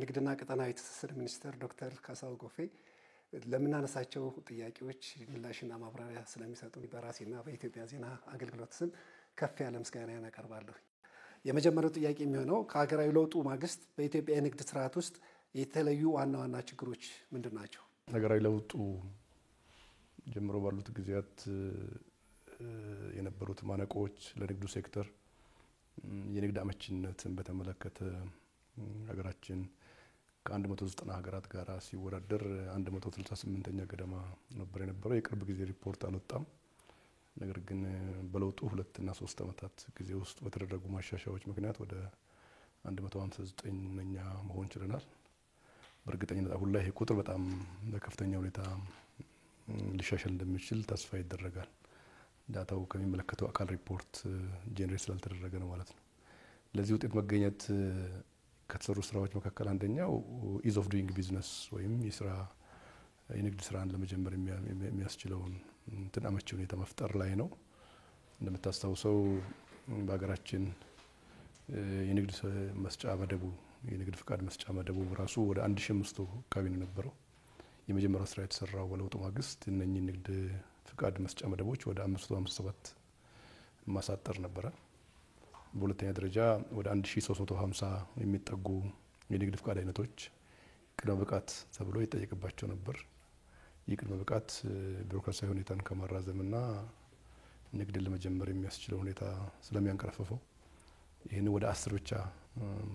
የንግድና ቀጠናዊ ትስስር ሚኒስትር ዶክተር ካሳው ጎፌ ለምናነሳቸው ጥያቄዎች ምላሽና ማብራሪያ ስለሚሰጡ በራሴና በኢትዮጵያ ዜና አገልግሎት ስም ከፍ ያለ ምስጋናን አቀርባለሁ። የመጀመሪያው ጥያቄ የሚሆነው ከሀገራዊ ለውጡ ማግስት በኢትዮጵያ የንግድ ስርዓት ውስጥ የተለዩ ዋና ዋና ችግሮች ምንድን ናቸው? ሀገራዊ ለውጡ ጀምሮ ባሉት ጊዜያት የነበሩት ማነቆዎች ለንግዱ ሴክተር የንግድ አመቺነትን በተመለከተ ሀገራችን ከ190 ሀገራት ጋር ሲወዳደር 168ኛ ገደማ ነበር የነበረው። የቅርብ ጊዜ ሪፖርት አልወጣም። ነገር ግን በለውጡ 2 እና 3 ዓመታት ጊዜ ውስጥ በተደረጉ ማሻሻያዎች ምክንያት ወደ 159ኛ መሆን ችለናል። በእርግጠኝነት አሁን ላይ ይህ ቁጥር በጣም በከፍተኛ ሁኔታ ሊሻሻል እንደሚችል ተስፋ ይደረጋል። ዳታው ከሚመለከተው አካል ሪፖርት ጄኔሬት ስላልተደረገ ነው ማለት ነው። ለዚህ ውጤት መገኘት ከተሰሩ ስራዎች መካከል አንደኛው ኢዝ ኦፍ ዱይንግ ቢዝነስ ወይም የንግድ ስራን ለመጀመር የሚያስችለውን አመቺ ሁኔታ መፍጠር ላይ ነው። እንደምታስታውሰው በሀገራችን የንግድ መስጫ መደቡ የንግድ ፍቃድ መስጫ መደቡ ራሱ ወደ 1500 አካባቢ ነው የነበረው። የመጀመሪያው ስራ የተሰራው በለውጡ ማግስት እነኚህ ንግድ ፍቃድ መስጫ መደቦች ወደ 557 ማሳጠር ነበረ። በሁለተኛ ደረጃ ወደ 1350 የሚጠጉ የንግድ ፍቃድ አይነቶች ቅድመ ብቃት ተብሎ ይጠየቅባቸው ነበር። ይህ ቅድመ ብቃት ቢሮክራሲያዊ ሁኔታን ከማራዘምና ንግድን ለመጀመር የሚያስችለው ሁኔታ ስለሚያንቀረፈፈው ይህን ወደ 10 ብቻ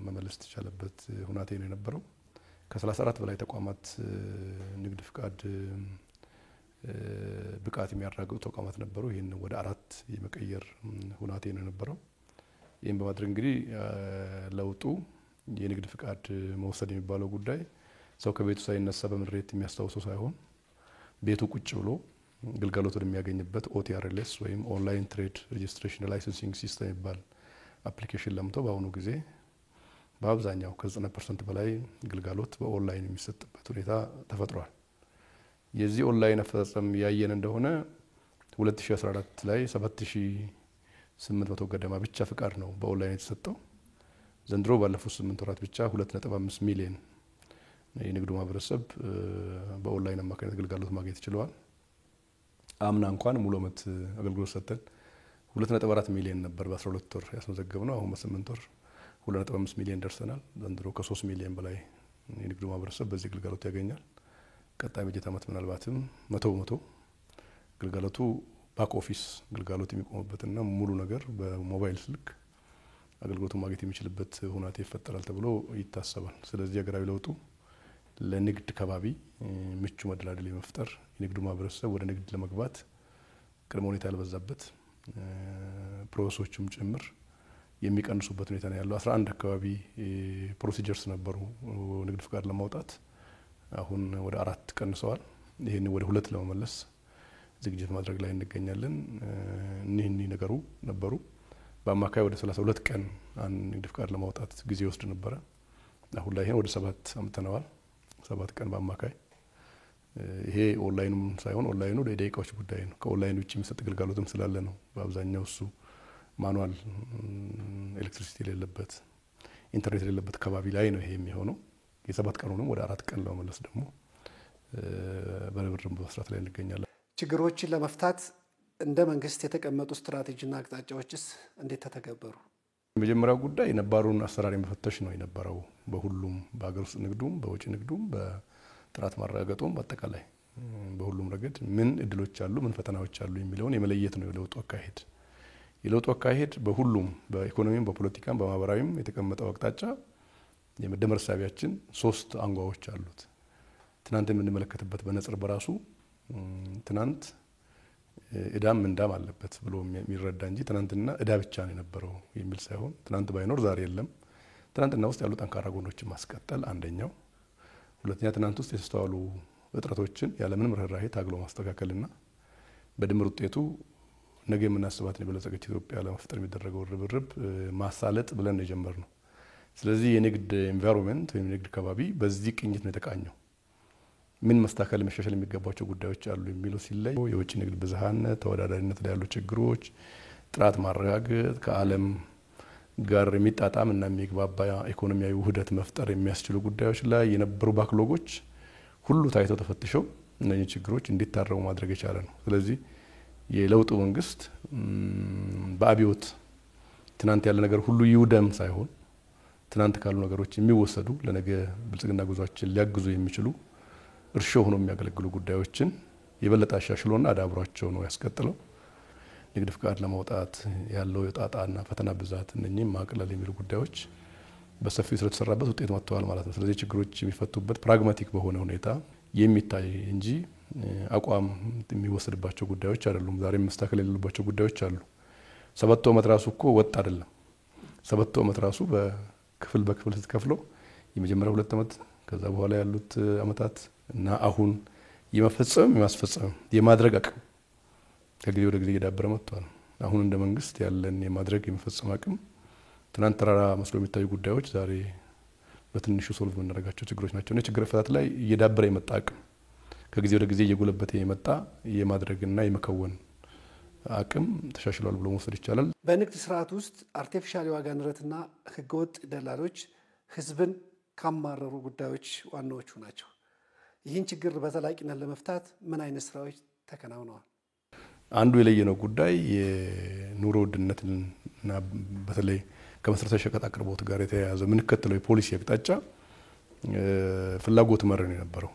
መመለስ ተቻለበት ሁናቴ ነው የነበረው። ከ34 በላይ ተቋማት ንግድ ፍቃድ ብቃት የሚያረጋግጡ ተቋማት ነበሩ። ይህን ወደ 4 የመቀየር ሁናቴ ነው የነበረው። ይህን በማድረግ እንግዲህ ለውጡ የንግድ ፍቃድ መውሰድ የሚባለው ጉዳይ ሰው ከቤቱ ሳይነሳ በምሬት የሚያስታውሰው ሳይሆን ቤቱ ቁጭ ብሎ ግልጋሎት ወደሚያገኝበት ኦቲአርኤልኤስ ወይም ኦንላይን ትሬድ ሬጂስትሬሽን ላይሰንሲንግ ሲስተም የሚባል አፕሊኬሽን ለምቶ በአሁኑ ጊዜ በአብዛኛው ከ90% በላይ ግልጋሎት በኦንላይን የሚሰጥበት ሁኔታ ተፈጥሯል። የዚህ ኦንላይን አፈጻጸም ያየን እንደሆነ 2014 ላይ 7800 ገደማ ብቻ ፍቃድ ነው በኦንላይን የተሰጠው። ዘንድሮ ባለፉት 8 ወራት ብቻ 2.5 ሚሊዮን የንግዱ ማህበረሰብ በኦንላይን አማካኝነት ግልጋሎት ማግኘት ችለዋል። አምና እንኳን ሙሉ ዓመት አገልግሎት ሰጥተን 2.4 ሚሊዮን ነበር በ12 ወር ያስመዘገብነው። አሁን በ8 ወር 2.5 ሚሊዮን ደርሰናል። ዘንድሮ ከ3 ሚሊዮን በላይ የንግዱ ማህበረሰብ በዚህ ግልጋሎት ያገኛል። ቀጣይ በጀት ዓመት ምናልባትም 100% ግልጋሎቱ ባክ ኦፊስ ግልጋሎት የሚቆምበትና ሙሉ ነገር በሞባይል ስልክ አገልግሎቱን ማግኘት የሚችልበት ሁኔታ ይፈጠራል ተብሎ ይታሰባል። ስለዚህ ሀገራዊ ለውጡ ለንግድ ከባቢ ምቹ መደላደል የመፍጠር የንግዱ ማህበረሰብ ወደ ንግድ ለመግባት ቅድመ ሁኔታ ያልበዛበት ፕሮሰሶችም ጭምር የሚቀንሱበት ሁኔታ ነው ያለው። 11 አካባቢ ፕሮሲጀርስ ነበሩ ንግድ ፍቃድ ለማውጣት፣ አሁን ወደ 4 ቀንሰዋል። ይሄን ወደ 2 ለመመለስ ዝግጅት ማድረግ ላይ እንገኛለን። እነኚህ ነገሩ ነበሩ። በአማካይ ወደ 32 ቀን አንድ ንግድ ፍቃድ ለማውጣት ጊዜ ወስድ ነበረ። አሁን ላይ ወደ 7 አምጥተናል። 7 ቀን በአማካይ። ይሄ ኦንላይኑም ሳይሆን ኦንላይኑ ለደቂቃዎች ጉዳይ ነው። ከኦንላይን ውጪ የሚሰጥ ግልጋሎትም ስላለ ነው። በአብዛኛው እሱ ማኑዋል ኤሌክትሪሲቲ የሌለበት ኢንተርኔት የሌለበት ከባቢ ላይ ነው ይሄ የሚሆነው። የ7 ቀኑንም ወደ 4 ቀን ለመመለስ ደግሞ በርብርብ በመስራት ላይ እንገኛለን። ችግሮችን ለመፍታት እንደ መንግስት የተቀመጡ ስትራቴጂና አቅጣጫዎችስ እንዴት ተተገበሩ? የመጀመሪያው ጉዳይ ነባሩን አሰራር የመፈተሽ ነው የነበረው። በሁሉም በሀገር ውስጥ ንግዱም በውጭ ንግዱም በጥራት ማረጋገጡም በአጠቃላይ በሁሉም ረገድ ምን እድሎች አሉ፣ ምን ፈተናዎች አሉ የሚለውን የመለየት ነው የለውጡ አካሄድ። የለውጡ አካሄድ በሁሉም በኢኮኖሚም በፖለቲካም በማህበራዊም የተቀመጠው አቅጣጫ የመደመር ሳቢያችን 3 አንጓዎች አሉት። ትናንት የምንመለከትበት በነጽር በራሱ ትናንት እዳም እንዳም አለበት ብሎ የሚረዳ እንጂ ትናንትና እዳ ብቻ ነው የነበረው የሚል ሳይሆን ትናንት ባይኖር ዛሬ የለም። ትናንትና ውስጥ ያሉ ጠንካራ ጎኖችን ማስቀጠል አንደኛው። ሁለተኛ ትናንት ውስጥ የተስተዋሉ እጥረቶችን ያለምንም ርህራሄ ታግሎ ማስተካከልና በድምር ውጤቱ ነገ የምናስባትን የበለጸገች ኢትዮጵያ ለመፍጠር የሚደረገው ርብርብ ማሳለጥ ብለን የጀመርነው። ስለዚህ የንግድ ኤንቫይሮንመንት ወይም የንግድ ከባቢ በዚህ ቅኝት ነው የተቃኘው። ምን መስተካከል መሻሻል የሚገባቸው ጉዳዮች አሉ የሚለው ሲለይ የውጭ ንግድ ብዝሃነት፣ ተወዳዳሪነት ላይ ያሉ ችግሮች፣ ጥራት ማረጋገጥ፣ ከዓለም ጋር የሚጣጣም እና የሚግባባ ኢኮኖሚያዊ ውህደት መፍጠር የሚያስችሉ ጉዳዮች ላይ የነበሩ ባክሎጎች ሁሉ ታይተው ተፈትሸው እነዚህ ችግሮች እንዲታረሙ ማድረግ የቻለ ነው። ስለዚህ የለውጡ መንግስት በአብዮት ትናንት ያለ ነገር ሁሉ ይውደም ሳይሆን ትናንት ካሉ ነገሮች የሚወሰዱ ለነገ ብልጽግና ጉዟችን ሊያግዙ የሚችሉ እርሾ ሆኖ የሚያገለግሉ ጉዳዮችን የበለጠ አሻሽሎና አዳብሯቸው ነው ያስቀጥለው። ንግድ ፍቃድ ለማውጣት ያለው የጣጣና ፈተና ብዛት እነኚህም ማቅለል የሚሉ ጉዳዮች በሰፊው ስለተሰራበት ውጤት መጥተዋል ማለት ነው። ስለዚህ ችግሮች የሚፈቱበት ፕራግማቲክ በሆነ ሁኔታ የሚታይ እንጂ አቋም የሚወሰድባቸው ጉዳዮች አይደሉም። ዛሬ መስተካከል የሌሉባቸው ጉዳዮች አሉ። 7 ዓመት ራሱ እኮ ወጥ አይደለም። 7 ዓመት ራሱ በክፍል ስትከፍለው የመጀመሪያው 2 ዓመት ከዛ በኋላ ያሉት አመታት እና አሁን የመፈጸም የማስፈጸም የማድረግ አቅም ከጊዜ ወደ ጊዜ እየዳበረ መጥቷል። አሁን እንደ መንግስት ያለን የማድረግ የመፈጸም አቅም ትናንት ተራራ መስሎ የሚታዩ ጉዳዮች ዛሬ በትንሹ ሶልቭ የምናደርጋቸው ችግሮች ናቸው። ችግር ፈታት ላይ እየዳበረ የመጣ አቅም ከጊዜ ወደ ጊዜ እየጎለበተ የመጣ የማድረግና የመከወን አቅም ተሻሽሏል ብሎ መውሰድ ይቻላል። በንግድ ስርዓት ውስጥ አርቲፊሻል የዋጋ ንረትና ህገወጥ ደላሎች ህዝብን ካማረሩ ጉዳዮች ዋናዎቹ ናቸው። ይህን ችግር በዘላቂነት ለመፍታት ምን አይነት ስራዎች ተከናውነዋል? አንዱ የለየነው ጉዳይ የኑሮ ውድነትና በተለይ ከመሰረታዊ ሸቀጥ አቅርቦት ጋር የተያያዘ የምንከተለው የፖሊሲ አቅጣጫ ፍላጎት መር ነው የነበረው።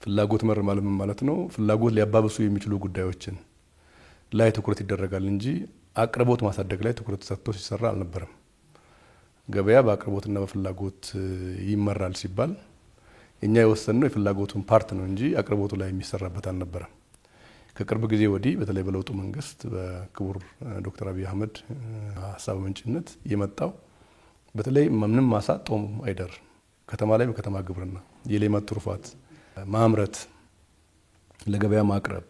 ፍላጎት መር ማለት ነው ፍላጎት ሊያባብሱ የሚችሉ ጉዳዮችን ላይ ትኩረት ይደረጋል እንጂ አቅርቦት ማሳደግ ላይ ትኩረት ሰጥቶ ሲሰራ አልነበረም። ገበያ በአቅርቦትና በፍላጎት ይመራል ሲባል እኛ የወሰንነው የፍላጎቱን ፓርት ነው እንጂ አቅርቦቱ ላይ የሚሰራበት አልነበረም። ከቅርብ ጊዜ ወዲህ በተለይ በለውጡ መንግስት በክቡር ዶክተር አብይ አህመድ ሀሳብ መንጭነት የመጣው በተለይ ምንም ማሳ ጦም አይደር ከተማ ላይ በከተማ ግብርና የሌማት ትሩፋት ማምረት ለገበያ ማቅረብ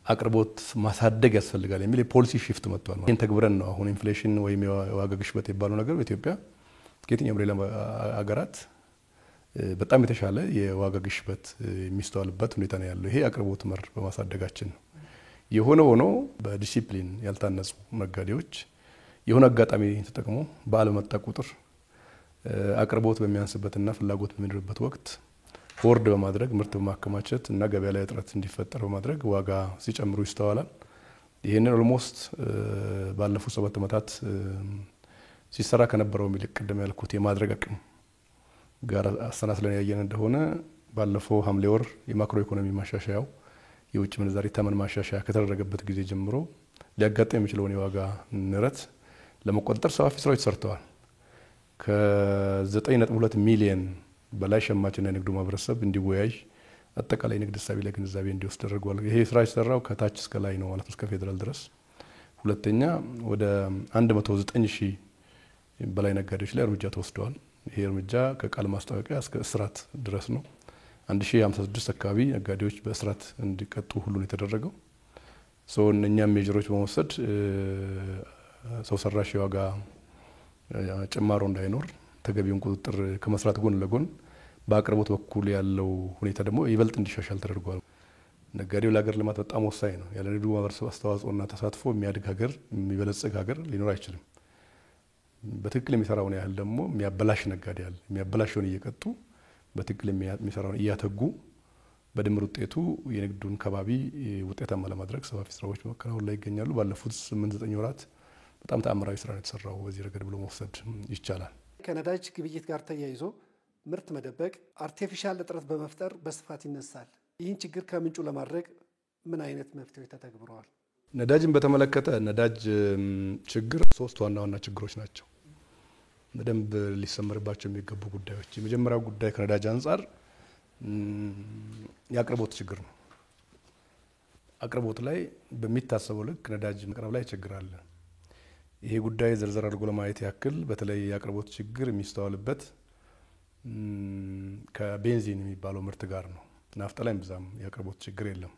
አቅርቦት ማሳደግ ያስፈልጋል የሚል የፖሊሲ ሽፍት መጥቷል። ይሄን ተግብረን ነው አሁን ኢንፍሌሽን ወይም የዋጋ ግሽበት የሚባለው ነገር በኢትዮጵያ ከየትኛውም ሌላ ሀገራት በጣም የተሻለ የዋጋ ግሽበት የሚስተዋልበት ሁኔታ ነው ያለው። ይሄ አቅርቦት መር በማሳደጋችን ነው። የሆነ ሆኖ በዲሲፕሊን ያልታነጹ ነጋዴዎች የሆነ አጋጣሚ ተጠቅሞ ባለመጣ ቁጥር አቅርቦት በሚያንስበትና ፍላጎት በሚኖርበት ወቅት ሆርድ በማድረግ ምርት በማከማቸት እና ገበያ ላይ እጥረት እንዲፈጠር በማድረግ ዋጋ ሲጨምሩ ይስተዋላል። ይሄንን ኦልሞስት ባለፉት 7 ዓመታት ሲሰራ ከነበረው የሚልቅ ቀደም ያልኩት የማድረግ አቅም ጋር አስተናስለን ያየን እንደሆነ ባለፈው ሐምሌ ወር የማክሮ ኢኮኖሚ ማሻሻያው የውጭ ምንዛሪ ተመን ማሻሻያ ከተደረገበት ጊዜ ጀምሮ ሊያጋጥም የሚችለውን የዋጋ ንረት ለመቆጣጠር ሰፋፊ ስራዎች ተሰርተዋል። ከ9.2 ሚሊዮን በላይ ሸማችና የንግዱ ማህበረሰብ እንዲወያይ አጠቃላይ ንግድ ሀሳቢ ላይ ግንዛቤ እንዲወስድ ተደርጓል። ይሄ ስራ የተሰራው ከታች እስከ ላይ ነው ማለት እስከ ፌደራል ድረስ። ሁለተኛ ወደ 109,000 በላይ ነጋዴዎች ላይ እርምጃ ተወስደዋል። ይሄ እርምጃ ከቃል ማስታወቂያ እስከ እስራት ድረስ ነው። 1056 አካባቢ ነጋዴዎች በእስራት እንዲቀጡ ሁሉ ነው የተደረገው። እነኛም ሜጀሮች በመውሰድ ሰው ሰራሽ የዋጋ ጭማሮ እንዳይኖር ተገቢውን ቁጥጥር ከመስራት ጎን ለጎን በአቅርቦት በኩል ያለው ሁኔታ ደግሞ ይበልጥ እንዲሻሻል ተደርጓል። ነጋዴው ለሀገር ልማት በጣም ወሳኝ ነው። ያለ ንግዱ ማህበረሰብ አስተዋጽኦና ተሳትፎ የሚያድግ ሀገር የሚበለጽግ ሀገር ሊኖር አይችልም። በትክክል የሚሰራውን ያህል ደግሞ የሚያበላሽ ነጋዴ ያለ የሚያበላሽውን እየቀጡ በትክክል የሚሰራውን እያተጉ በድምር ውጤቱ የንግዱን ከባቢ ውጤታማ ለማድረግ ሰፋፊ ስራዎች በመከናወን ላይ ይገኛሉ። ባለፉት 8-9 ወራት በጣም ተአምራዊ ስራ ነው የተሰራው በዚህ ረገድ ብሎ መውሰድ ይቻላል። ከነዳጅ ግብይት ጋር ተያይዞ ምርት መደበቅ፣ አርቲፊሻል እጥረት በመፍጠር በስፋት ይነሳል። ይህን ችግር ከምንጩ ለማድረግ ምን አይነት መፍትሄዎች ተተግብረዋል? ነዳጅን በተመለከተ ነዳጅ ችግር 3 ዋና ችግሮች ናቸው። በደንብ ሊሰመርባቸው የሚገቡ ጉዳዮች። የመጀመሪያው ጉዳይ ከነዳጅ አንጻር የአቅርቦት ችግር ነው። አቅርቦት ላይ በሚታሰበው ልክ ነዳጅ መቅረብ ላይ ችግር አለ። ይሄ ጉዳይ ዝርዝር አድርጎ ለማየት ያክል በተለይ የአቅርቦት ችግር የሚስተዋልበት ከቤንዚን የሚባለው ምርት ጋር ነው። ናፍጣ ላይ ብዛም የአቅርቦት ችግር የለም።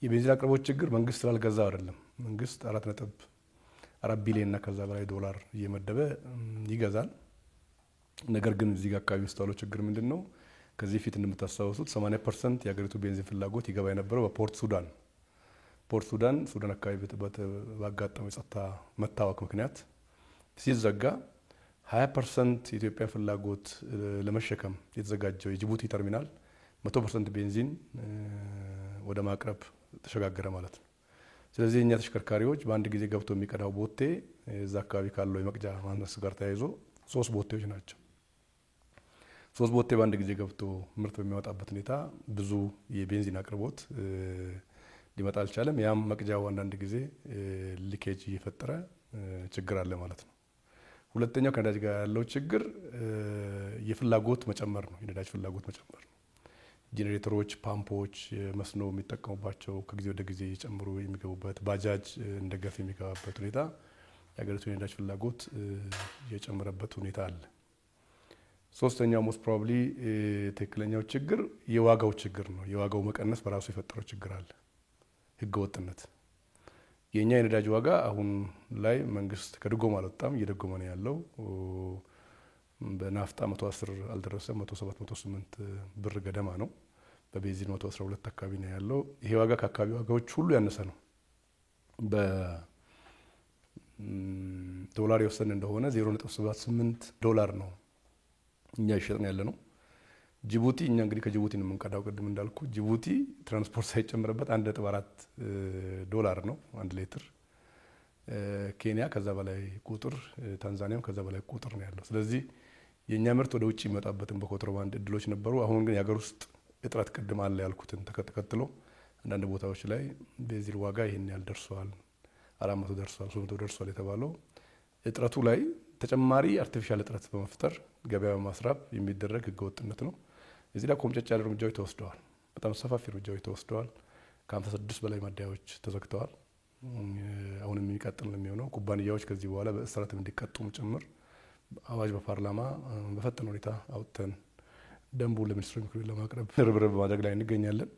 የቤንዚን አቅርቦት ችግር መንግስት ስላልገዛ አይደለም። መንግስት 4.4 ቢሊዮን እና ከዛ በላይ ዶላር እየመደበ ይገዛል። ነገር ግን እዚህ ጋር አካባቢ የሚስተዋለው ችግር ምንድነው? ከዚህ ፊት እንደምታስታውሱት 80% የሀገሪቱ ቤንዚን ፍላጎት ይገባ የነበረው በፖርት ሱዳን አካባቢ ባጋጠመው የጸጥታ መታወክ ምክንያት ሲዘጋ 20% የኢትዮጵያ ፍላጎት ለመሸከም የተዘጋጀው የጅቡቲ ተርሚናል 100% ቤንዚን ወደ ማቅረብ ተሸጋገረ ማለት ነው። ስለዚህ እኛ ተሽከርካሪዎች በአንድ ጊዜ ገብቶ የሚቀዳው ቦቴ እዛ አካባቢ ካለው የመቅጃ ማነስ ጋር ተያይዞ 3 ቦቴዎች ናቸው። 3 ቦቴ በአንድ ጊዜ ገብቶ ምርት በሚያወጣበት ሁኔታ ብዙ የቤንዚን አቅርቦት ሊመጣ አልቻለም። ያም መቅጃው አንዳንድ ጊዜ ሊኬጅ እየፈጠረ ችግር አለ ማለት ነው። ሁለተኛው ከነዳጅ ጋር ያለው ችግር የፍላጎት መጨመር ነው። የነዳጅ ፍላጎት መጨመር ነው። ጄኔሬተሮች፣ ፓምፖች መስኖ የሚጠቀሙባቸው ከጊዜ ወደ ጊዜ እየጨመሩ የሚገቡበት ባጃጅ እንደ ገፍ የሚገባበት ሁኔታ የሀገሪቱ የነዳጅ ፍላጎት የጨመረበት ሁኔታ አለ። ሶስተኛው ሞስት ፕሮባብሊ ትክክለኛው ችግር የዋጋው ችግር ነው። የዋጋው መቀነስ በራሱ የፈጠረው ችግር አለ። ህገወጥነት። የኛ የነዳጅ ዋጋ አሁን ላይ መንግስት ከድጎማ አልወጣም፣ እየደጎመ ነው ያለው። በናፍጣ 110 አልደረሰም፣ 107 108 ብር ገደማ ነው። በቤንዚን 112 አካባቢ ነው ያለው። ይሄ ዋጋ ከአካባቢ ዋጋዎች ሁሉ ያነሰ ነው። በዶላር የወሰን እንደሆነ 0.78 ዶላር ነው እኛ ይሸጥን ያለ ነው። ጅቡቲ እኛ እንግዲህ ከጅቡቲ ነው የምንቀዳው። ቅድም እንዳልኩ ጅቡቲ ትራንስፖርት ሳይጨምርበት 1.4 ዶላር ነው 1 ሊትር። ኬንያ ከዛ በላይ ቁጥር፣ ታንዛኒያም ከዛ በላይ ቁጥር ነው ያለው። ስለዚህ የኛ ምርት ወደ ውጭ የሚወጣበትን በኮንትሮባንድ እድሎች ነበሩ። አሁን ግን የሀገር ውስጥ እጥረት ቅድም አለ ያልኩትን ተከትሎ አንዳንድ ቦታዎች ላይ ቤንዚን ዋጋ ይሄን ያህል ደርሷል፣ 400 ደርሷል፣ 300 ደርሷል የተባለው እጥረቱ ላይ ተጨማሪ አርቲፊሻል እጥረት በመፍጠር ገበያ በማስራብ የሚደረግ ህገወጥነት ነው። እዚህ ላይ ኮምጨጭ ያለ እርምጃዎች ተወስደዋል። በጣም ሰፋፊ እርምጃዎች ተወስደዋል። ከ56 በላይ ማደያዎች ተዘግተዋል። አሁንም የሚቀጥል ነው የሚሆነው። ኩባንያዎች ከዚህ በኋላ በእስራትም እንዲቀጡም ጭምር አዋጅ በፓርላማ በፈጠነ ሁኔታ አውጥተን ደንቡ ለሚኒስትሮች ምክር ቤት ለማቅረብ ርብርብ ማድረግ ላይ እንገኛለን።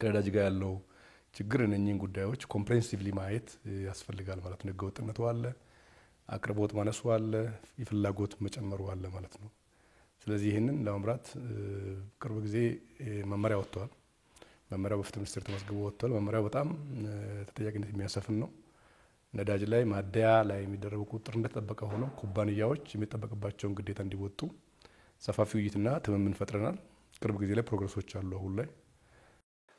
ከነዳጅ ጋር ያለው ችግር እነኚህን ጉዳዮች ኮምፕሬሄንሲቭሊ ማየት ያስፈልጋል ማለት ነው። ህገወጥነቱ አለ፣ አቅርቦት ማነሱ አለ፣ የፍላጎት መጨመሩ አለ ማለት ነው። ስለዚህ ይህንን ለመምራት ቅርብ ጊዜ መመሪያ ወጥቷል። መመሪያው በፍትህ ሚኒስቴር ተመዝግቦ ወጥቷል። መመሪያው በጣም ተጠያቂነት የሚያሰፍን ነው። ነዳጅ ላይ ማደያ ላይ የሚደረጉ ቁጥጥር እንደተጠበቀ ሆኖ ኩባንያዎች የሚጠበቅባቸውን ግዴታ እንዲወጡ ሰፋፊ ውይይትና ትምምን ፈጥረናል። ቅርብ ጊዜ ላይ ፕሮግረሶች አሉ። አሁን ላይ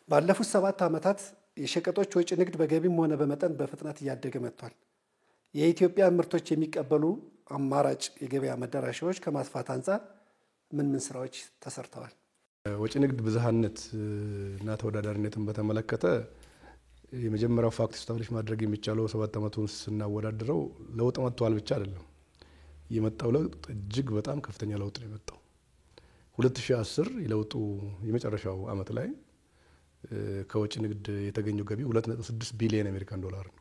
ባለፉት 7 ዓመታት የሸቀጦች ወጪ ንግድ በገቢም ሆነ በመጠን በፍጥነት እያደገ መጥቷል። የኢትዮጵያ ምርቶች የሚቀበሉ አማራጭ የገበያ መዳረሻዎች ከማስፋት አንጻር ምን ስራዎች ተሰርተዋል? ወጪ ንግድ ብዝሃነት እና ተወዳዳሪነትን በተመለከተ የመጀመሪያው ፋክት ስታብሊሽ ማድረግ የሚቻለው 7 ዓመቱን ስናወዳድረው ለውጥ መጥቷል ብቻ አይደለም። የመጣው ለውጥ እጅግ በጣም ከፍተኛ ለውጥ ነው የመጣው። 2010 የለውጡ የመጨረሻው አመት ላይ ከወጪ ንግድ የተገኘው ገቢ 2.6 ቢሊዮን አሜሪካን ዶላር ነው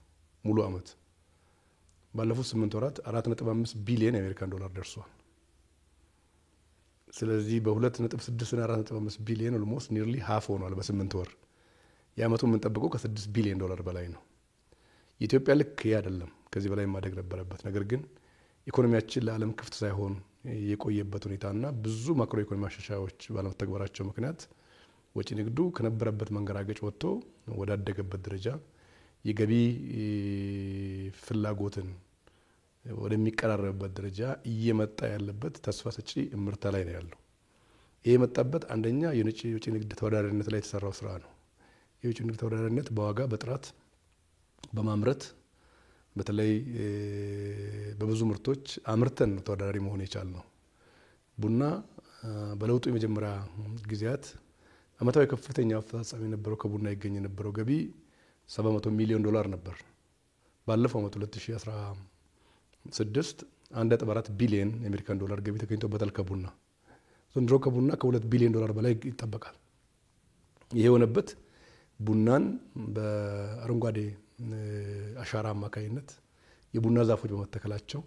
ሙሉ አመት። ባለፉት 8 ወራት 4.5 ቢሊዮን አሜሪካን ዶላር ደርሷል። ስለዚህ በ2.6 እና 4.5 ቢሊዮን ኦልሞስት ኒርሊ ሃፍ ሆኗል በ8 ወር። የአመቱ የምንጠብቀው ከ6 ቢሊዮን ዶላር በላይ ነው። የኢትዮጵያ ልክ ይህ አይደለም፣ ከዚህ በላይ ማደግ ነበረበት። ነገር ግን ኢኮኖሚያችን ለዓለም ክፍት ሳይሆን የቆየበት ሁኔታና ብዙ ማክሮ ኢኮኖሚ ማሻሻያዎች ባለመተግበራቸው ምክንያት ወጪ ንግዱ ከነበረበት መንገራገጭ ወጥቶ ወዳደገበት ደረጃ የገቢ ፍላጎትን ወደሚቀራረብበት ደረጃ እየመጣ ያለበት ተስፋ ሰጪ እምርታ ላይ ነው ያለው። ይሄ የመጣበት አንደኛ የወጪ ንግድ ተወዳዳሪነት ላይ የተሰራው ስራ ነው። የወጪ ንግድ ተወዳዳሪነት በዋጋ በጥራት በማምረት በተለይ በብዙ ምርቶች አምርተን ተወዳዳሪ መሆን የቻልነው። ቡና በለውጡ የመጀመሪያ ጊዜያት አመታዊ ከፍተኛ አፈጻጸም የነበረው ከቡና ይገኝ የነበረው ገቢ 700 ሚሊዮን ዶላር ነበር። ባለፈው አመት 2016 1.4 ቢሊዮን የአሜሪካን ዶላር ገቢ ተገኝቶበታል ከቡና። ዘንድሮ ከቡና ከ2 ቢሊዮን ዶላር በላይ ይጠበቃል። ይሄ የሆነበት ቡናን በአረንጓዴ አሻራ አማካይነት የቡና ዛፎች በመተከላቸው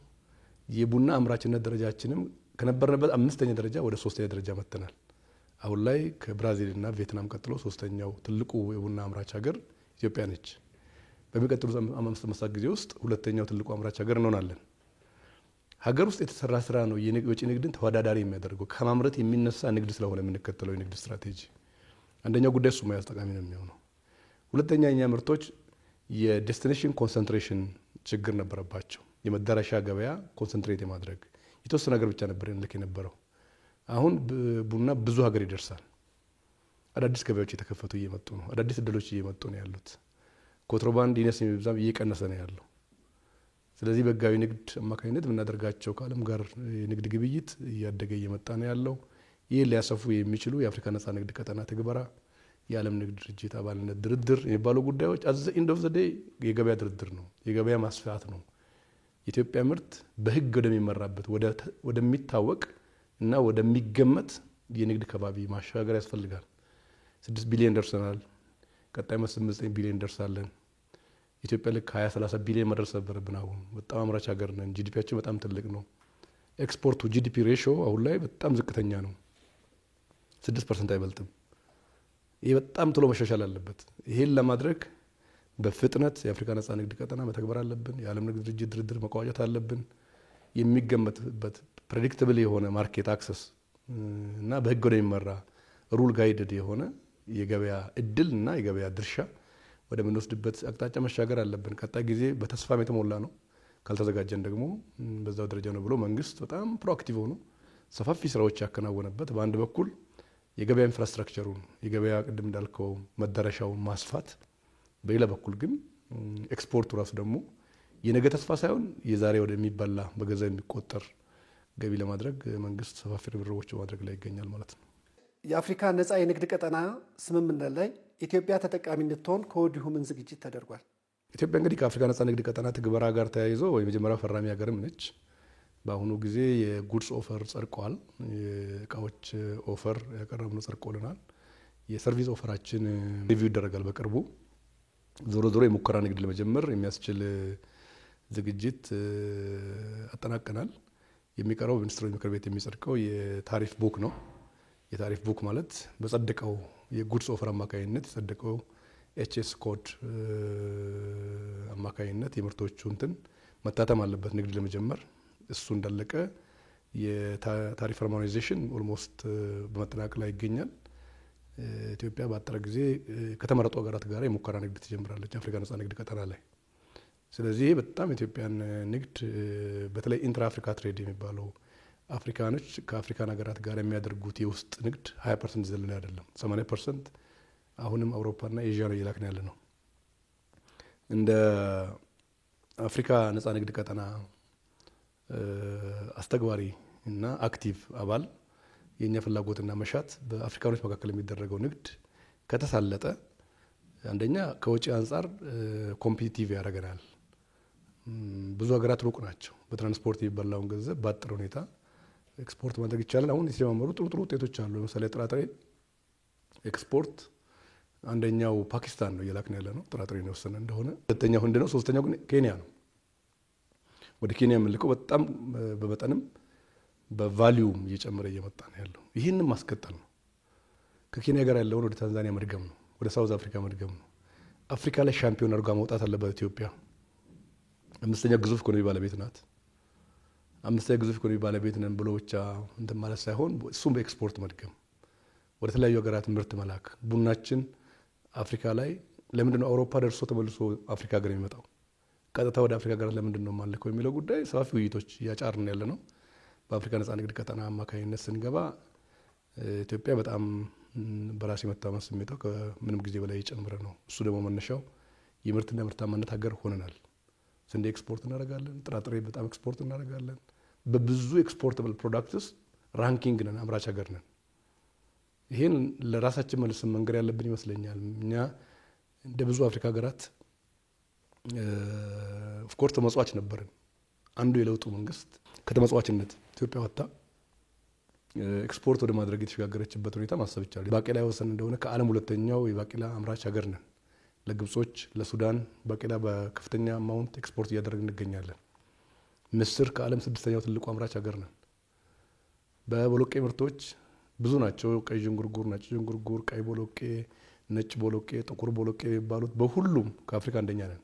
የቡና አምራችነት ደረጃችንም ከነበርንበት 5ኛ ደረጃ ወደ 3ኛ ደረጃ መጥተናል። አሁን ላይ ከብራዚልና ቪየትናም ቀጥሎ 3ኛው ትልቁ የቡና አምራች ሀገር ኢትዮጵያ ነች። በሚቀጥሉት 5 ዓመታት ጊዜ ውስጥ 2ኛው ትልቁ አምራች ሀገር እንሆናለን። ሀገር ውስጥ የተሰራ ስራ ነው የወጪ ንግድን ተወዳዳሪ የሚያደርገው። ከማምረት የሚነሳ ንግድ ስለሆነ የምንከተለው የንግድ ስትራቴጂ አንደኛው ጉዳይ እሱ መያዝ ጠቃሚ ነው የሚሆነው። ሁለተኛ የኛ ምርቶች የዴስቲኔሽን ኮንሰንትሬሽን ችግር ነበረባቸው። የመዳረሻ ገበያ ኮንሰንትሬት የማድረግ የተወሰነ ሀገር ብቻ ነበር ልክ የነበረው። አሁን ቡና ብዙ ሀገር ይደርሳል። አዳዲስ ገበያዎች የተከፈቱ እየመጡ ነው። አዳዲስ እድሎች እየመጡ ነው ያሉት። ኮንትሮባንድ ይነስ የሚብዛም እየቀነሰ ነው ያለው። ስለዚህ በህጋዊ ንግድ አማካኝነት የምናደርጋቸው ከዓለም ጋር የንግድ ግብይት እያደገ እየመጣ ነው ያለው። ይህ ሊያሰፉ የሚችሉ የአፍሪካ ነጻ ንግድ ቀጠና ትግበራ፣ የዓለም ንግድ ድርጅት አባልነት ድርድር የሚባሉ ጉዳዮች አዘ ኢንድ ኦፍ ዘ ዴይ የገበያ ድርድር ነው፣ የገበያ ማስፋት ነው። የኢትዮጵያ ምርት በህግ ወደሚመራበት ወደሚታወቅ እና ወደሚገመት የንግድ ከባቢ ማሻገር ያስፈልጋል። 6 ቢሊዮን ደርሰናል። ቀጣይ 8 ቢሊዮን ደርሳለን። ኢትዮጵያ ልክ 20-30 ቢሊዮን መድረስ ነበረብን። አሁን በጣም አምራች ሀገር ነን። ጂዲፒያችን በጣም ትልቅ ነው። ኤክስፖርቱ ጂዲፒ ሬሽዮ አሁን ላይ በጣም ዝቅተኛ ነው፣ 6% አይበልጥም። ይህ በጣም ቶሎ መሻሻል አለበት። ይሄን ለማድረግ በፍጥነት የአፍሪካ ነጻ ንግድ ቀጠና መተግበር አለብን። የዓለም ንግድ ድርጅት ድርድር መቋጨት አለብን። የሚገመትበት ፕሬዲክታብል የሆነ ማርኬት አክሰስ እና በህግ ወደሚመራ ሩል ጋይድድ የሆነ የገበያ እድል እና የገበያ ድርሻ ወደምንወስድበት አቅጣጫ መሻገር አለብን። ቀጣይ ጊዜ በተስፋም የተሞላ ነው። ካልተዘጋጀን ደግሞ በዛው ደረጃ ነው ብሎ መንግስት በጣም ፕሮአክቲቭ ሆኖ ሰፋፊ ስራዎች ያከናወነበት፣ በአንድ በኩል የገበያ ኢንፍራስትራክቸሩን የገበያ ቅድም እንዳልከው መዳረሻውን ማስፋት፣ በሌላ በኩል ግን ኤክስፖርቱ ራሱ ደግሞ የነገ ተስፋ ሳይሆን የዛሬ ወደሚበላ በገንዘብ የሚቆጠር ገቢ ለማድረግ መንግስት ሰፋፊ ርብርቦች በማድረግ ላይ ይገኛል ማለት ነው። የአፍሪካ ነጻ የንግድ ቀጠና ስምምነት ላይ ኢትዮጵያ ተጠቃሚ እንድትሆን ከወዲሁ ምን ዝግጅት ተደርጓል? ኢትዮጵያ እንግዲህ ከአፍሪካ ነጻ ንግድ ቀጠና ትግበራ ጋር ተያይዞ የመጀመሪያው ፈራሚ ሀገርም ነች። በአሁኑ ጊዜ የጉድስ ኦፈር ጸድቋል። የእቃዎች ኦፈር ያቀረብነው ጸድቆልናል። የሰርቪስ ኦፈራችን ሪቪው ይደረጋል በቅርቡ። ዞሮ ዞሮ የሙከራ ንግድ ለመጀመር የሚያስችል ዝግጅት አጠናቀናል። የሚቀረው ሚኒስትሮች ምክር ቤት የሚጸድቀው የታሪፍ ቡክ ነው። የታሪፍ ቡክ ማለት በጸደቀው የጉድስ ኦፈር አማካኝነት የጸደቀው ኤችኤስ ኮድ አማካኝነት የምርቶቹ እንትን መታተም አለበት ንግድ ለመጀመር። እሱ እንዳለቀ የታሪፍ ሃርሞናይዜሽን ኦልሞስት በመጠናቀቅ ላይ ይገኛል። ኢትዮጵያ በአጠረ ጊዜ ከተመረጡ ሀገራት ጋር የሙከራ ንግድ ትጀምራለች አፍሪካ ነጻ ንግድ ቀጠና ላይ። ስለዚህ በጣም ኢትዮጵያን ንግድ በተለይ ኢንትራ አፍሪካ ትሬድ የሚባለው አፍሪካኖች ከአፍሪካን ሀገራት ጋር የሚያደርጉት የውስጥ ንግድ 20% ዘለለ አይደለም፣ 80% አሁንም አውሮፓና ኤዥያ ነው እየላክን ያለ ነው። እንደ አፍሪካ ነጻ ንግድ ቀጠና አስተግባሪ እና አክቲቭ አባል የኛ ፍላጎትና መሻት በአፍሪካኖች መካከል የሚደረገው ንግድ ከተሳለጠ አንደኛ ከወጪ አንጻር ኮምፒቲቲቭ ያደርገናል። ብዙ ሀገራት ሩቅ ናቸው። በትራንስፖርት የሚበላውን ገንዘብ ባጠረ ሁኔታ ኤክስፖርት ማድረግ ይቻላል። አሁን የተጀማመሩ ጥሩ ውጤቶች አሉ። ለምሳሌ ጥራጥሬ ኤክስፖርት አንደኛው ፓኪስታን ነው እየላክን ያለ ነው፣ ጥራጥሬ ነው የወሰነ እንደሆነ። ሁለተኛው ህንድ ነው። ሶስተኛው ግን ኬንያ ነው። ወደ ኬንያ የምንልከው በጣም በመጠንም በቫሊዩም እየጨመረ እየመጣ ነው ያለው። ይህንን ማስቀጠል ነው። ከኬንያ ጋር ያለውን ወደ ታንዛኒያ መድገም ነው፣ ወደ ሳውዝ አፍሪካ መድገም ነው። አፍሪካ ላይ ሻምፒዮን አድርጋ መውጣት አለበት ኢትዮጵያ። አምስተኛ ግዙፍ ኢኮኖሚ ባለቤት ናት። አምስተኛ ግዙፍ ኢኮኖሚ ባለቤት ነን ብሎ ብቻ እንትን ማለት ሳይሆን እሱም በኤክስፖርት መድገም፣ ወደ ተለያዩ ሀገራት ምርት መላክ። ቡናችን አፍሪካ ላይ ለምንድን ነው አውሮፓ ደርሶ ተመልሶ አፍሪካ ሀገር የሚመጣው? ቀጥታ ወደ አፍሪካ ሀገራት ለምንድን ነው ማለከው የሚለው ጉዳይ ሰፋፊ ውይይቶች እያጫርን ያለ ነው። በአፍሪካ ነጻ ንግድ ቀጠና አማካኝነት ስንገባ ኢትዮጵያ በጣም በራስ የመታመን ስሜቷ ከምንም ጊዜ በላይ የጨመረ ነው። እሱ ደግሞ መነሻው የምርትና ምርታማነት ሀገር ሆነናል። ስንዴ ኤክስፖርት እናደርጋለን። ጥራጥሬ በጣም ኤክስፖርት እናደርጋለን። በብዙ ኤክስፖርታብል ፕሮዳክትስ ራንኪንግ ነን፣ አምራች ሀገር ነን። ይሄን ለራሳችን መልስ መንገር ያለብን ይመስለኛል። እኛ እንደ ብዙ አፍሪካ ሀገራት ኦፍኮርስ ተመጽዋች ነበርን። አንዱ የለውጡ መንግስት ከተመጽዋችነት ኢትዮጵያ ወጣ ኤክስፖርት ወደ ማድረግ የተሸጋገረችበት ሁኔታ ማሰብ ይቻላል። ባቄላ የወሰን እንደሆነ ከዓለም ሁለተኛው የባቄላ አምራች ሀገር ነን። ለግብጾች፣ ለሱዳን ባቄላ በከፍተኛ አማውንት ኤክስፖርት እያደረግን እንገኛለን። ምስር ከዓለም 6ኛው ትልቁ አምራች ሀገር ነን። በቦሎቄ ምርቶች ብዙ ናቸው። ቀይ ዥንጉርጉር፣ ነጭ ዥንጉርጉር፣ ቀይ ቦሎቄ፣ ነጭ ቦሎቄ፣ ጥቁር ቦሎቄ የሚባሉት በሁሉም ከአፍሪካ አንደኛ ነን።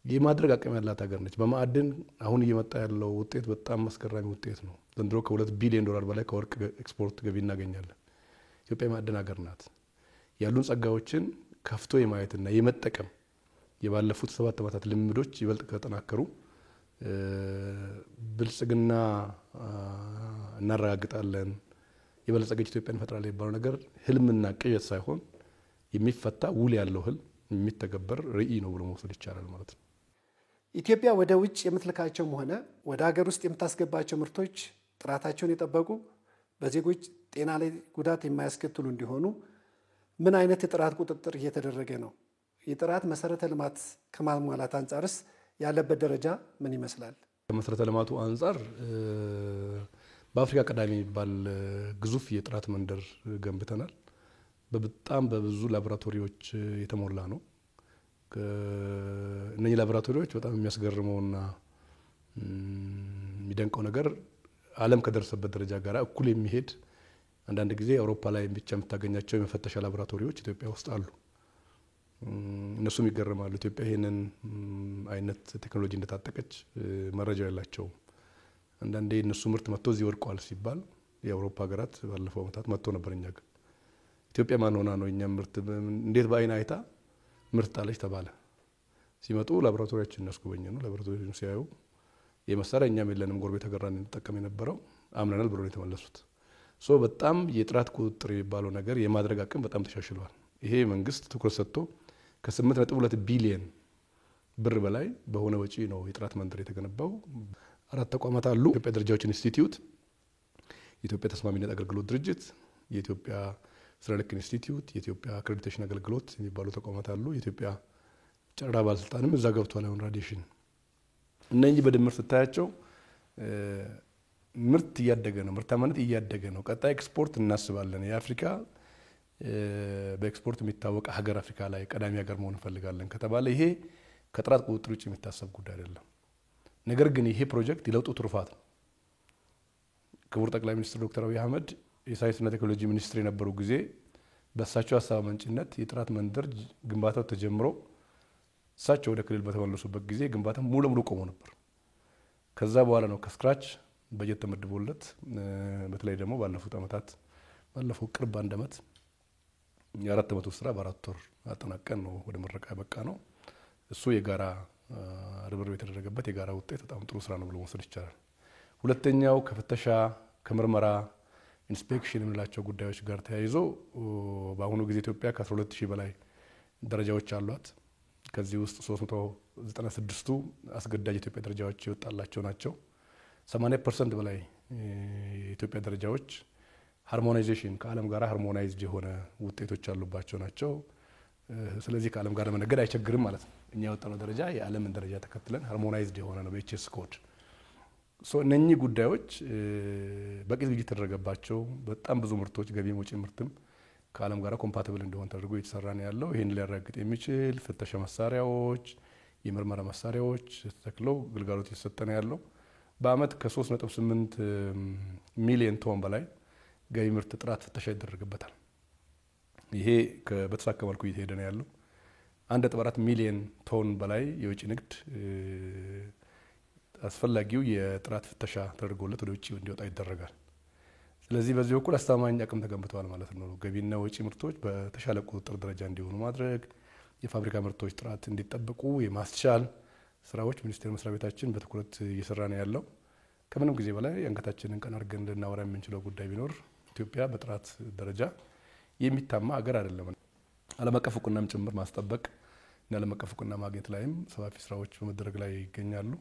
ይህ ማድረግ አቅም ያላት ሀገር ነች። በማዕድን አሁን እየመጣ ያለው ውጤት በጣም አስገራሚ ውጤት ነው። ዘንድሮ ከ2 ቢሊዮን ዶላር በላይ ከወርቅ ኤክስፖርት ገቢ እናገኛለን። ኢትዮጵያ የማዕድን ሀገር ናት። ያሉን ጸጋዎችን ከፍቶ የማየትና የመጠቀም የባለፉት 7 ዓመታት ልምዶች ይበልጥ ከተጠናከሩ ብልጽግና እናረጋግጣለን የበለጸገች ኢትዮጵያ እንፈጥራለን የሚባለው ነገር ህልምና ቅዠት ሳይሆን የሚፈታ ውል ያለው ህልም የሚተገበር ራዕይ ነው ብሎ መውሰድ ይቻላል ማለት ነው። ኢትዮጵያ ወደ ውጭ የምትልካቸውም ሆነ ወደ ሀገር ውስጥ የምታስገባቸው ምርቶች ጥራታቸውን የጠበቁ በዜጎች ጤና ላይ ጉዳት የማያስከትሉ እንዲሆኑ ምን አይነት የጥራት ቁጥጥር እየተደረገ ነው? የጥራት መሰረተ ልማት ከማሟላት አንጻርስ ያለበት ደረጃ ምን ይመስላል? ከመሰረተ ልማቱ አንጻር በአፍሪካ ቀዳሚ የሚባል ግዙፍ የጥራት መንደር ገንብተናል። በጣም በብዙ ላቦራቶሪዎች የተሞላ ነው። እነዚህ ላቦራቶሪዎች በጣም የሚያስገርመውና የሚደንቀው ነገር ዓለም ከደረሰበት ደረጃ ጋር እኩል የሚሄድ አንዳንድ ጊዜ አውሮፓ ላይ ብቻ የምታገኛቸው የመፈተሻ ላቦራቶሪዎች ኢትዮጵያ ውስጥ አሉ። እነሱም ይገርማሉ። ኢትዮጵያ ይህንን አይነት ቴክኖሎጂ እንደታጠቀች መረጃው የላቸውም። አንዳንዴ እነሱ ምርት መጥቶ እዚህ ወድቋል ሲባል የአውሮፓ ሀገራት ባለፈው ዓመታት መጥቶ ነበር። እኛ ግን ኢትዮጵያ ማን ሆና ነው እኛም ምርት እንዴት በአይን አይታ ምርት ጣለች ተባለ። ሲመጡ ላቦራቶሪያችን እናስጎበኘ ነው። ላቦራቶሪያችን ሲያዩ የመሳሪያ እኛም የለንም ጎረቤት ሀገራን እንጠቀም የነበረው አምነናል ብሎ ነው የተመለሱት። በጣም የጥራት ቁጥጥር የሚባለው ነገር የማድረግ አቅም በጣም ተሻሽሏል። ይሄ መንግስት ትኩረት ሰጥቶ ከ8.2 ቢሊዮን ብር በላይ በሆነ ወጪ ነው የጥራት መንደር የተገነባው። 4 ተቋማት አሉ። የኢትዮጵያ ደረጃዎች ኢንስቲትዩት፣ የኢትዮጵያ ተስማሚነት አገልግሎት ድርጅት፣ የኢትዮጵያ ስራ ልክ ኢንስቲትዩት፣ የኢትዮጵያ አክሬዲቴሽን አገልግሎት የሚባሉ ተቋማት አሉ። የኢትዮጵያ ጨረራ ባለስልጣንም እዛ ገብቷል። አሁን ራዲሽን እነኚህ በድምር ስታያቸው ምርት እያደገ ነው፣ ምርታማነት እያደገ ነው። ቀጣይ ኤክስፖርት እናስባለን። የአፍሪካ በኤክስፖርት የሚታወቅ ሀገር አፍሪካ ላይ ቀዳሚ ሀገር መሆን እንፈልጋለን ከተባለ ይሄ ከጥራት ቁጥጥር ውጭ የሚታሰብ ጉዳይ አይደለም። ነገር ግን ይሄ ፕሮጀክት የለውጡ ትሩፋት ነው። ክቡር ጠቅላይ ሚኒስትር ዶክተር አብይ አህመድ የሳይንስና ቴክኖሎጂ ሚኒስትር የነበሩ ጊዜ በእሳቸው ሀሳብ አመንጭነት የጥራት መንደር ግንባታው ተጀምሮ እሳቸው ወደ ክልል በተመለሱበት ጊዜ ግንባታ ሙሉ ለሙሉ ቆሞ ነበር። ከዛ በኋላ ነው ከስክራች በጀት ተመድቦለት በተለይ ደግሞ ባለፉት ዓመታት ባለፈው ቅርብ 1 ዓመት የ4 ዓመቱ ስራ በ4 ወር አጠናቀን ነው ወደ ምረቃ በቃ ነው። እሱ የጋራ ርብርብ የተደረገበት የጋራ ውጤት በጣም ጥሩ ስራ ነው ብሎ መውሰድ ይቻላል። ሁለተኛው ከፍተሻ ከምርመራ ኢንስፔክሽን የምንላቸው ጉዳዮች ጋር ተያይዞ በአሁኑ ጊዜ ኢትዮጵያ ከ12000 በላይ ደረጃዎች አሏት። ከዚህ ውስጥ 396ቱ አስገዳጅ የኢትዮጵያ ደረጃዎች ይወጣላቸው ናቸው። 80% በላይ የኢትዮጵያ ደረጃዎች ሃርሞናይዜሽን ከዓለም ጋር ሃርሞናይዝድ የሆነ ውጤቶች ያሉባቸው ናቸው። ስለዚህ ከዓለም ጋር መነገድ አይቸግርም ማለት ነው። እኛ ያወጣነው ደረጃ የዓለምን ደረጃ ተከትለን ሃርሞናይዝድ የሆነ ነው በኤችኤስ ኮድ። እነኚህ ጉዳዮች በቂ ዝግጅት ተደረገባቸው። በጣም ብዙ ምርቶች ገቢ ወጪ ምርትም ከዓለም ጋር ኮምፓቲብል እንደሆነ ተደርጎ እየተሰራ ነው ያለው። ይህን ሊያረጋግጥ የሚችል ፍተሻ መሳሪያዎች፣ የምርመራ መሳሪያዎች ተተክለው ግልጋሎት እየተሰጠ ነው ያለው። በአመት ከ3.8 ሚሊዮን ቶን በላይ ገቢ ምርት ጥራት ፍተሻ ይደረግበታል። ይሄ በተሳካ መልኩ እየተሄደ ነው ያለው። 1.4 ሚሊዮን ቶን በላይ የውጭ ንግድ አስፈላጊው የጥራት ፍተሻ ተደርጎለት ወደ ውጭ እንዲወጣ ይደረጋል። ስለዚህ በዚህ በኩል አስተማማኝ አቅም ተገንብተዋል ማለት ነው። ገቢና ወጪ ምርቶች በተሻለ ቁጥጥር ደረጃ እንዲሆኑ ማድረግ፣ የፋብሪካ ምርቶች ጥራት እንዲጠበቁ የማስቻል ስራዎች ሚኒስቴር መስሪያ ቤታችን በትኩረት እየሰራ ነው ያለው። ከምንም ጊዜ በላይ አንገታችንን ቀና አድርገን እንድናወራ የምንችለው ጉዳይ ቢኖር ኢትዮጵያ በጥራት ደረጃ የሚታማ ሀገር አይደለም። ዓለም አቀፍ እውቅናም ጭምር ማስጠበቅ እና ዓለም አቀፍ እውቅና ማግኘት ላይም ሰፋፊ ስራዎች በመደረግ ላይ ይገኛሉ።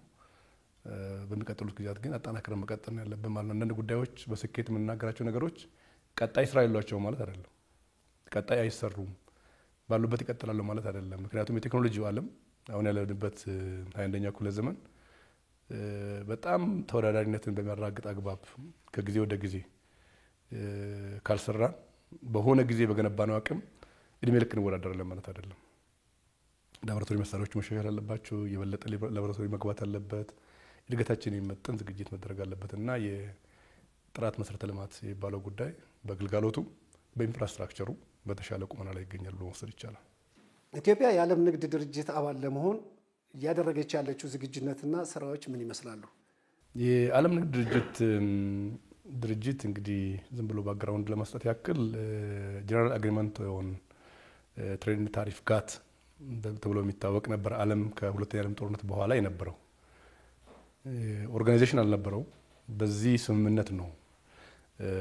በሚቀጥሉት ጊዜያት ግን አጠናክረን መቀጠል ያለብን ማለት ነው። አንዳንድ ጉዳዮች በስኬት የምንናገራቸው ነገሮች ቀጣይ ስራ የሏቸው ማለት አይደለም። ቀጣይ አይሰሩም ባሉበት ይቀጥላሉ ማለት አይደለም። ምክንያቱም የቴክኖሎጂው ዓለም አሁን ያለንበት 21ኛው ክፍለ ዘመን በጣም ተወዳዳሪነትን በሚያረጋግጥ አግባብ ከጊዜ ወደ ጊዜ ካልሰራን በሆነ ጊዜ በገነባነው አቅም እድሜ ልክ እንወዳደራለን ማለት አይደለም። ላቦራቶሪ መሳሪያዎች መሻሻል አለባቸው። የበለጠ ላቦራቶሪ መግባት አለበት። እድገታችን የሚመጥን ዝግጅት መደረግ አለበት እና የጥራት መሰረተ ልማት የሚባለው ጉዳይ በግልጋሎቱ በኢንፍራስትራክቸሩ በተሻለ ቁመና ላይ ይገኛል ብሎ መውሰድ ይቻላል። ኢትዮጵያ የዓለም ንግድ ድርጅት አባል ለመሆን እያደረገች ያለችው ዝግጁነትና ስራዎች ምን ይመስላሉ? የዓለም ንግድ ድርጅት እንግዲህ ዝም ብሎ ባክግራውንድ ለመስጠት ያክል ጀነራል አግሪመንት ኦን ትሬድ ታሪፍ ጋት ተብሎ የሚታወቅ ነበር። ዓለም ከሁለተኛ ዓለም ጦርነት በኋላ የነበረው ኦርጋናይዜሽን አልነበረው። በዚህ ስምምነት ነው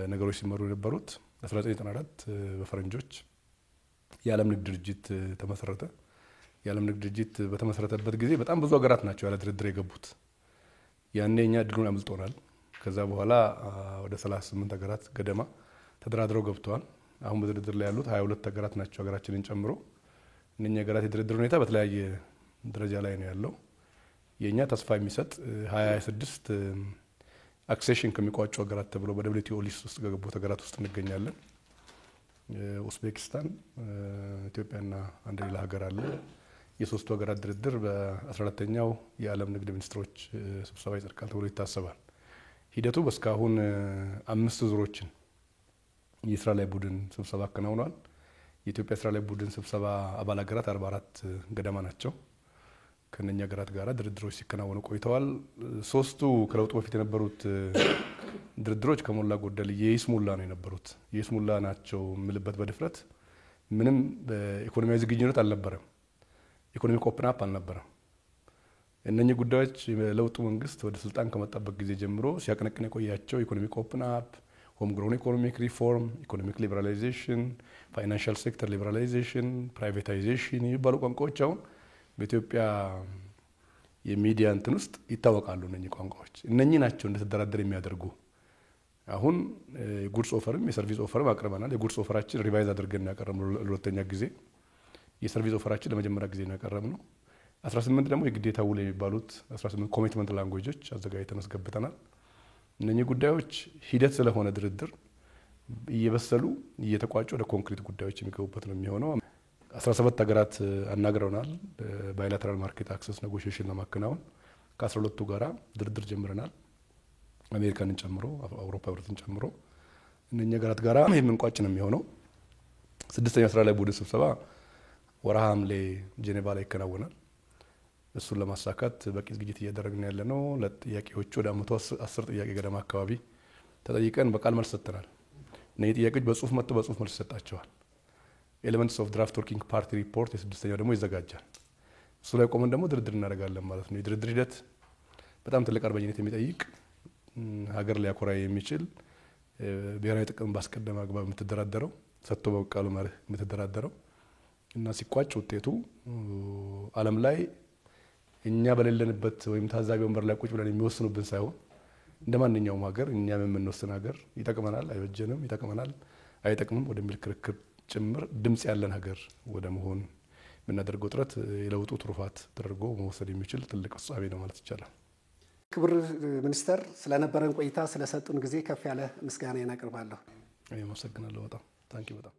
ነገሮች ሲመሩ የነበሩት። 1994 በፈረንጆች የዓለም ንግድ ድርጅት ተመሰረተ። የዓለም ንግድ ድርጅት በተመሰረተበት ጊዜ በጣም ብዙ ሀገራት ናቸው ያለ ድርድር የገቡት። ያኔ እኛ እድሉን አምልጦናል። ከዛ በኋላ ወደ 38 ሀገራት ገደማ ተደራድረው ገብተዋል። አሁን በድርድር ላይ ያሉት 22 ሀገራት ናቸው ሀገራችንን ጨምሮ። እነኛ ሀገራት የድርድር ሁኔታ በተለያየ ደረጃ ላይ ነው ያለው። የኛ ተስፋ የሚሰጥ 26 አክሴሽን ከሚቋጩ ሀገራት ተብሎ በደብሊውቲኦ ሊስት ውስጥ ከገቡት ሀገራት ውስጥ እንገኛለን። ኡዝቤኪስታን፣ ኢትዮጵያና አንድ ሌላ ሀገር አለ። የሶስቱ ሀገራት ድርድር በ14ኛው የዓለም ንግድ ሚኒስትሮች ስብሰባ ይጸድቃል ተብሎ ይታሰባል። ሂደቱ በስካሁን 5 ዙሮችን የስራ ላይ ቡድን ስብሰባ አከናውኗል። የኢትዮጵያ ስራ ላይ ቡድን ስብሰባ አባል ሀገራት 44 ገደማ ናቸው። ከነኛ ሀገራት ጋር ድርድሮች ሲከናወኑ ቆይተዋል። 3ቱ ከለውጡ በፊት የነበሩት ድርድሮች ከሞላ ጎደል የይስሙላ ነው የነበሩት። የይስሙላ ናቸው የምልበት በድፍረት ምንም በኢኮኖሚያዊ ዝግጁነት አልነበረም። ኢኮኖሚክ ኦፕን አፕ አልነበረም። እነኚህ ጉዳዮች የለውጡ መንግስት ወደ ስልጣን ከመጣበት ጊዜ ጀምሮ ሲያቀነቅን የቆያቸው ኢኮኖሚክ ኦፕን አፕ፣ ሆም ግሮን ኢኮኖሚክ ሪፎርም፣ ኢኮኖሚክ ሊበራላይዜሽን፣ ፋይናንሻል ሴክተር ሊበራላይዜሽን፣ ፕራይቬታይዜሽን የሚባሉ ቋንቋዎች አሁን በኢትዮጵያ የሚዲያ እንትን ውስጥ ይታወቃሉ። እነኚህ ቋንቋዎች እነኚህ ናቸው እንደተደራደር የሚያደርጉ። አሁን የጉድስ ኦፈርም የሰርቪስ ኦፈርም አቅርበናል። የጉድስ ኦፈራችን ሪቫይዝ አድርገን ያቀረብነው ለሁለተኛ ጊዜ፣ የሰርቪስ ኦፈራችን ለመጀመሪያ ጊዜ ነው ያቀረብነው። 18 ደግሞ የግዴታ ውል የሚባሉት 18 ኮሚትመንት ላንጉዌጆች አዘጋጅተን አስገብተናል። እነኚህ ጉዳዮች ሂደት ስለሆነ ድርድር እየበሰሉ እየተቋጩ ወደ ኮንክሪት ጉዳዮች የሚገቡበት ነው የሚሆነው። 17 ሀገራት አናግረውናል። ባይላተራል ማርኬት አክሰስ ኔጎሽዬሽን ለማከናወን ከ12ቱ ጋራ ድርድር ጀምረናል። አሜሪካንን ጨምሮ አውሮፓ ህብረትን ጨምሮ እነኛ ሀገራት ጋራ የምንቋጭ ነው የሚሆነው። 6ኛው ስራ ላይ ቡድን ስብሰባ ወርሃ ሐምሌ ጄኔቫ ላይ ይከናወናል። እሱን ለማሳካት በቂ ዝግጅት እያደረግን ያለ ነው። ለጥያቄዎቹ ወደ 110 ጥያቄ ገደማ አካባቢ ተጠይቀን በቃል መልስ ሰጥተናል። እነዚህ ጥያቄዎች በጽሁፍ መጥተው በጽሁፍ መልስ ይሰጣቸዋል። ኤሌመንትስ ኦፍ ድራፍት ወርኪንግ ፓርቲ ሪፖርት የ6ኛው ደግሞ ይዘጋጃል። እሱ ላይ ቆመን ደግሞ ድርድር እናደርጋለን ማለት ነው። የድርድር ሂደት በጣም ትልቅ አርበኝነት የሚጠይቅ ሀገር ሊያኮራ የሚችል ብሔራዊ ጥቅም ባስቀደመ አግባብ የምትደራደረው ሰጥቶ በቃሉ መርህ የምትደራደረው እና ሲቋጭ ውጤቱ ዓለም ላይ እኛ በሌለንበት ወይም ታዛቢ ወንበር ላይ ቁጭ ብለን የሚወስኑብን ሳይሆን እንደ ማንኛውም ሀገር እኛም የምንወስን ሀገር ይጠቅመናል፣ አይበጀንም፣ ይጠቅመናል፣ አይጠቅምም ወደሚል ክርክር ጭምር ድምጽ ያለን ሀገር ወደ መሆን የምናደርገው ጥረት የለውጡ ትሩፋት ተደርጎ መወሰድ የሚችል ትልቅ ፍጻሜ ነው ማለት ይቻላል። ክቡር ሚኒስተር፣ ስለነበረን ቆይታ ስለሰጡን ጊዜ ከፍ ያለ ምስጋና እናቀርባለሁ። አመሰግናለሁ። በጣም ታንኪ በጣም